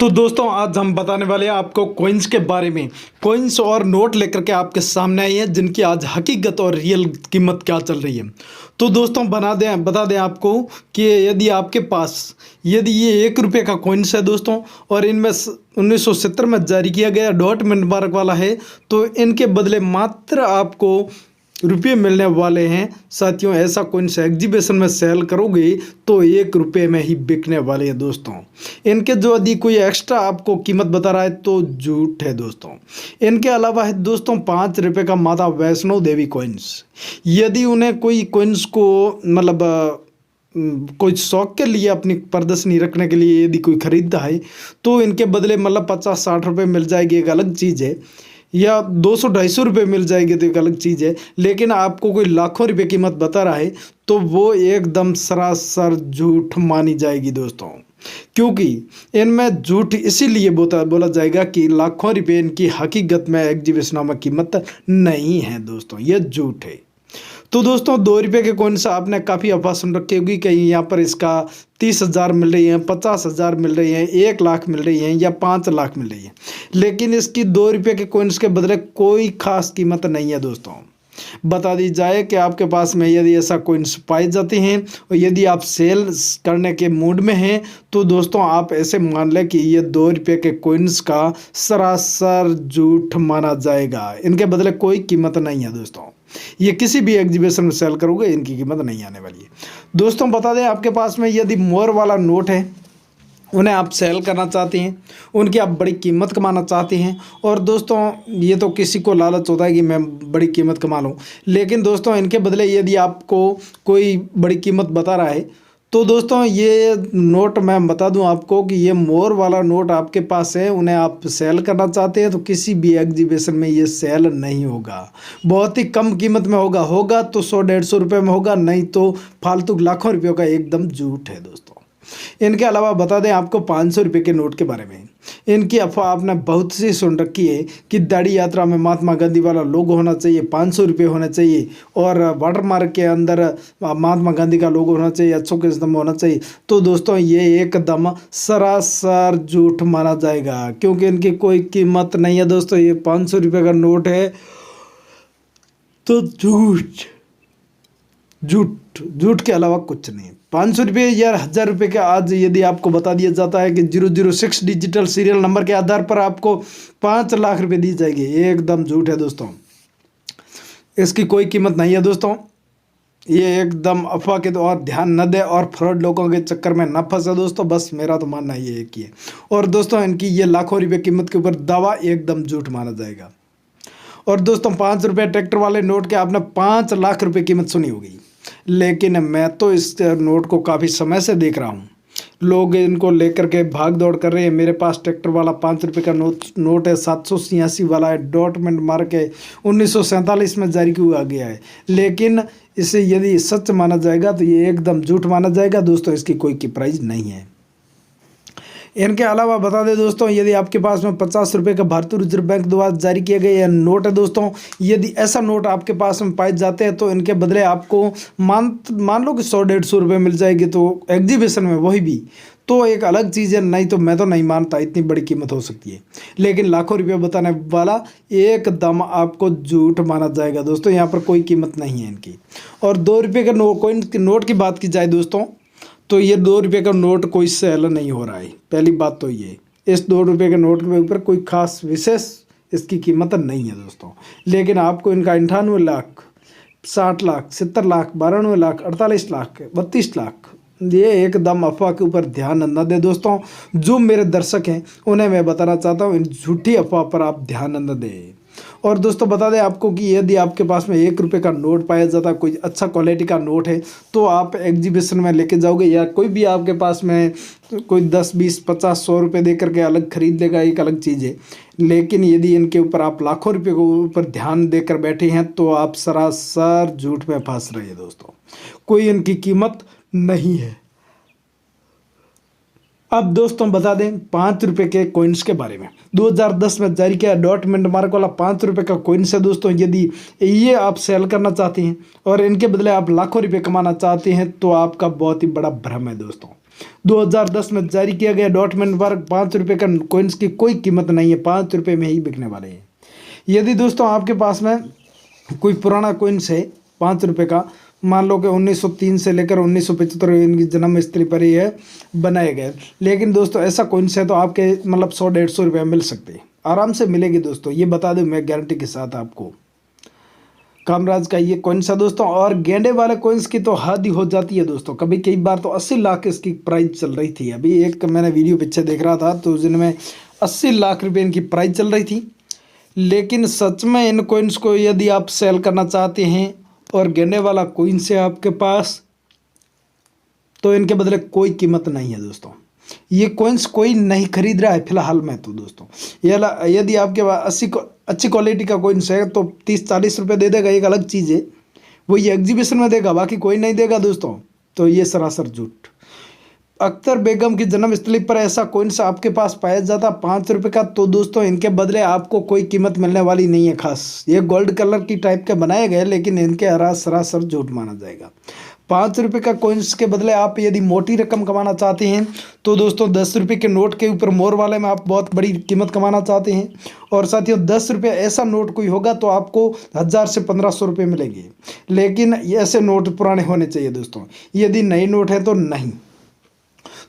तो दोस्तों आज हम बताने वाले हैं आपको कॉइन्स के बारे में। कॉइन्स और नोट लेकर के आपके सामने आई हैं जिनकी आज हकीकत और रियल कीमत क्या चल रही है। तो दोस्तों बता दें आपको कि यदि आपके पास यदि ये 1 रुपये का कॉइन्स है दोस्तों, और इनमें 1970 में जारी किया गया डॉट मार्क वाला है, तो इनके बदले मात्र आपको रुपये मिलने वाले हैं साथियों। ऐसा कॉइन्स एग्जीबिशन में सेल करोगे तो 1 रुपये में ही बिकने वाले हैं दोस्तों। इनके जो यदि कोई एक्स्ट्रा आपको कीमत बता रहा है तो झूठ है दोस्तों। इनके अलावा है दोस्तों 5 रुपये का माता वैष्णो देवी कॉइन्स। यदि उन्हें कोई कॉइन्स को कोई शौक के लिए अपनी प्रदर्शनी रखने के लिए यदि कोई खरीदता है तो इनके बदले 50-60 रुपये मिल जाएगी, एक अलग चीज़ है, या 200-250 रुपये मिल जाएगी तो एक अलग चीज़ है। लेकिन आपको कोई लाखों रुपए कीमत बता रहा है तो वो एकदम सरासर झूठ मानी जाएगी दोस्तों, क्योंकि इनमें झूठ इसीलिए बोला जाएगा कि लाखों रुपये इनकी हकीकत में एग्जीबिशनों में कीमत नहीं है दोस्तों, ये झूठ है। तो दोस्तों 2 रुपये के कॉइन्स आपने काफ़ी अफवाह सुन रखी होगी कि यहाँ पर इसका 30,000 मिल रही है, 50,000 मिल रही है, 1 लाख मिल रही है या 5 लाख मिल रही है, लेकिन इसकी 2 रुपये के कॉइन्स के बदले कोई खास कीमत नहीं है दोस्तों। बता दी जाए कि आपके पास में यदि ऐसा कॉइन्स पाए जाते हैं और यदि आप सेल करने के मूड में हैं तो दोस्तों आप ऐसे मान लें कि ये 2 रुपये के कॉइन्स का सरासर झूठ माना जाएगा। इनके बदले कोई कीमत नहीं है दोस्तों। ये किसी भी एग्जीबिशन में सेल करोगे इनकी कीमत नहीं आने वाली है दोस्तों। बता दें आपके पास में यदि मोर वाला नोट है, उन्हें आप सेल करना चाहते हैं, उनकी आप बड़ी कीमत कमाना चाहते हैं, और दोस्तों ये तो किसी को लालच होता है कि मैं बड़ी कीमत कमा लूँ, लेकिन दोस्तों इनके बदले यदि आपको कोई बड़ी कीमत बता रहा है तो दोस्तों ये नोट मैं बता दूं आपको कि ये मोर वाला नोट आपके पास है, उन्हें आप सेल करना चाहते हैं तो किसी भी एग्जीबिशन में ये सेल नहीं होगा। बहुत ही कम कीमत में होगा तो 100-150 रुपये में होगा, नहीं तो फालतू लाखों रुपयों का एकदम झूठ है दोस्तों। इनके अलावा बता दें आपको 500 रुपये के नोट के बारे में। इनकी अफवाह आपने बहुत सी सुन रखी है कि दाढ़ी यात्रा में महात्मा गांधी वाला लोगो होना चाहिए, 500 रुपये होना चाहिए, और वाटर मार्क के अंदर महात्मा गांधी का लोगो होना चाहिए, अशोक स्तंभ होना चाहिए। तो दोस्तों ये एकदम सरासर झूठ माना जाएगा, क्योंकि इनकी कोई कीमत नहीं है दोस्तों। ये 500 रुपये का नोट है तो झूठ के अलावा कुछ नहीं। 500 रुपये या 1000 रुपये के आज यदि आपको बता दिया जाता है कि 006 डिजिटल सीरियल नंबर के आधार पर आपको 5 लाख रुपये दी जाएगी, ये एकदम झूठ है दोस्तों। इसकी कोई कीमत नहीं है दोस्तों। ये एकदम अफवाह के तो और ध्यान न दे और फ्रॉड लोगों के चक्कर में न फंसे दोस्तों, बस मेरा तो मानना ये एक ही है। और दोस्तों इनकी ये लाखों रुपये कीमत के ऊपर दावा एकदम झूठ माना जाएगा। और दोस्तों 5 रुपये ट्रैक्टर वाले नोट के आपने 5 लाख रुपये कीमत सुनी होगी, लेकिन मैं तो इस नोट को काफ़ी समय से देख रहा हूँ। लोग इनको लेकर के भाग दौड़ कर रहे हैं। मेरे पास ट्रैक्टर वाला 5 रुपये का नोट है, 786 वाला है, डॉट मार्क है, 1947 में जारी किया गया है, लेकिन इसे यदि सच माना जाएगा तो ये एकदम झूठ माना जाएगा दोस्तों। इसकी कोई की प्राइस नहीं है। इनके अलावा बता दें दोस्तों यदि आपके पास में 50 रुपये का भारतीय रिजर्व बैंक द्वारा जारी किए गए नोट है दोस्तों, यदि ऐसा नोट आपके पास में पाए जाते हैं तो इनके बदले आपको मान लो कि 100-150 रुपये मिल जाएगी, तो एग्जीबिशन में वही भी तो एक अलग चीज़ है। नहीं तो मैं तो नहीं मानता इतनी बड़ी कीमत हो सकती है, लेकिन लाखों रुपये बताने वाला एकदम आपको झूठ माना जाएगा दोस्तों। यहाँ पर कोई कीमत नहीं है इनकी। और 2 रुपये का कॉइन के नोट की बात की जाए दोस्तों तो ये 2 रुपये का नोट कोई सेल नहीं हो रहा है। पहली बात तो ये, इस 2 रुपये के नोट के ऊपर कोई खास विशेष इसकी कीमत नहीं है दोस्तों, लेकिन आपको इनका 98 लाख, 60 लाख, 70 लाख, 92 लाख, 48 लाख, 32 लाख, ये एकदम अफवाह के ऊपर ध्यान न दे दोस्तों। जो मेरे दर्शक हैं उन्हें मैं बताना चाहता हूँ, इन झूठी अफवाह पर आप ध्यान न दें। और दोस्तों बता दें आपको कि यदि आपके पास में 1 रुपये का नोट पाया जाता है, कोई अच्छा क्वालिटी का नोट है, तो आप एग्जीबिशन में लेके जाओगे, या कोई भी आपके पास में कोई 10, 20, 50, 100 रुपये दे करके अलग खरीद लेगा, एक अलग चीज़ है। लेकिन यदि इनके ऊपर आप लाखों रुपये के ऊपर ध्यान देकर बैठे हैं तो आप सरासर झूठ में फंस रहे हैं दोस्तों। कोई इनकी कीमत नहीं है। अब दोस्तों बता दें 5 रुपये के कॉइन्स के बारे में। 2010 में जारी किया डॉट मार्क वाला 5 रुपये का कॉइन्स है दोस्तों। यदि ये आप सेल करना चाहते हैं और इनके बदले आप लाखों रुपये कमाना चाहते हैं तो आपका बहुत ही बड़ा भ्रम है दोस्तों। 2010 में जारी किया गया डॉक्यूमेंट पर 5 रुपये का कॉइन्स की कोई कीमत नहीं है, 5 रुपये में ही बिकने वाले हैं। यदि दोस्तों आपके पास में कोई पुराना कॉइन्स है 5 रुपये का, मान लो कि 1903 से लेकर 1975 इनकी जन्म स्थली पर ही है बनाए गए, लेकिन दोस्तों ऐसा कॉइन्स है तो आपके मतलब 100-150 रुपये मिल सकते हैं, आराम से मिलेगी दोस्तों, ये बता दूं मैं गारंटी के साथ आपको। कामराज का ये कॉइन्स है दोस्तों। और गेंडे वाले कॉइन्स की तो हद ही हो जाती है दोस्तों, कभी कई बार तो 80 लाख इसकी प्राइस चल रही थी। अभी एक मैंने वीडियो पीछे देख रहा था तो जिनमें 80 लाख रुपये इनकी प्राइस चल रही थी। लेकिन सच में इन कॉइन्स को यदि आप सेल करना चाहते हैं और गेंडे वाला कॉइन्स है आपके पास, तो इनके बदले कोई कीमत नहीं है दोस्तों। ये कॉइन्स कोई नहीं खरीद रहा है फिलहाल में तो दोस्तों। यदि आपके पास अच्छी क्वालिटी का कॉइन्स है तो 30-40 रुपये दे देगा, एक अलग चीज़ है, वो ये एग्जीबिशन में देगा, बाकी कोई नहीं देगा दोस्तों। तो ये सरासर झूठ। अख्तर बेगम की जन्मस्थली पर ऐसा कॉइन्स आपके पास पाया जाता 5 रुपये का, तो दोस्तों इनके बदले आपको कोई कीमत मिलने वाली नहीं है खास। ये गोल्ड कलर की टाइप के बनाए गए, लेकिन इनके सरासर झूठ माना जाएगा। 5 रुपये का कॉइन्स के बदले आप यदि मोटी रकम कमाना चाहते हैं तो दोस्तों 10 रुपये के नोट के ऊपर मोर वाले में आप बहुत बड़ी कीमत कमाना चाहते हैं, और साथियों 10 रुपये ऐसा नोट कोई होगा तो आपको 1000 से 1500 रुपये मिलेंगे। लेकिन ऐसे नोट पुराने होने चाहिए दोस्तों, यदि नए नोट है तो नहीं।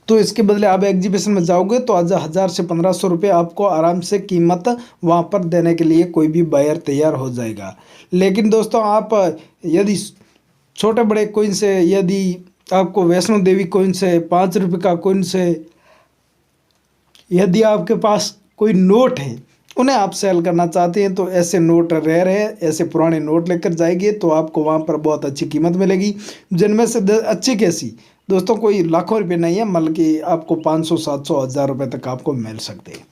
तो इसके बदले आप एग्जीबिशन में जाओगे तो 1000 से 1500 रुपये आपको आराम से कीमत वहाँ पर देने के लिए कोई भी बायर तैयार हो जाएगा। लेकिन दोस्तों आप यदि छोटे बड़े कॉइन से, यदि आपको वैष्णो देवी कॉइन से 5 रुपये का कॉइन से, यदि आपके पास कोई नोट है उन्हें आप सेल करना चाहते हैं तो ऐसे नोट रेयर है, ऐसे पुराने नोट लेकर जाएंगे तो आपको वहाँ पर बहुत अच्छी कीमत मिलेगी, जिनमें से अच्छी कैसी दोस्तों कोई लाखों रुपए नहीं है, बल्कि आपको 500, 700, 1000 रुपये तक आपको मिल सकते हैं।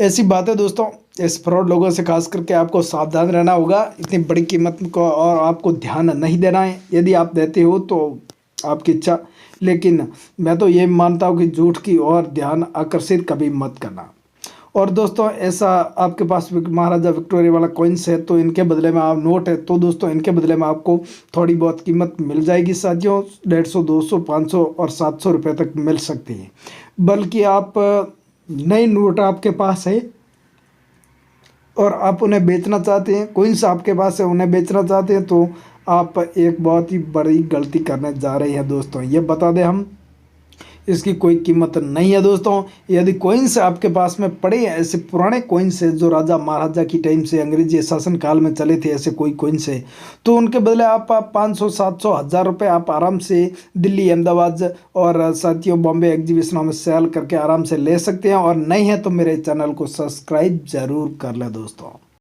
ऐसी बात है दोस्तों। इस फ्रॉड लोगों से खास करके आपको सावधान रहना होगा, इतनी बड़ी कीमत को और आपको ध्यान नहीं देना है। यदि आप देते हो तो आपकी इच्छा, लेकिन मैं तो ये मानता हूँ कि झूठ की ओर ध्यान आकर्षित कभी मत करना। और दोस्तों ऐसा आपके पास महाराजा विक्टोरिया वाला कॉइन्स है तो इनके बदले में आप नोट है तो दोस्तों इनके बदले में आपको थोड़ी बहुत कीमत मिल जाएगी साथियों, 150, 200, 500 और 700 रुपये तक मिल सकती है। बल्कि आप नए नोट आपके पास है और आप उन्हें बेचना चाहते हैं, कॉइन्स आपके पास है उन्हें बेचना चाहते हैं, तो आप एक बहुत ही बड़ी गलती करने जा रहे हैं दोस्तों। ये बता दें हम, इसकी कोई कीमत नहीं है दोस्तों। यदि कॉइन्स आपके पास में पड़े हैं, ऐसे पुराने कॉइन्स है जो राजा महाराजा की टाइम से अंग्रेजी शासन काल में चले थे, ऐसे कोई कॉइन्स है तो उनके बदले आप 500, 700, 1000 रुपये आप आराम से दिल्ली, अहमदाबाद और साथियों बॉम्बे एग्जीबिशनों में सेल करके आराम से ले सकते हैं। और नहीं है तो मेरे चैनल को सब्सक्राइब जरूर कर लें दोस्तों।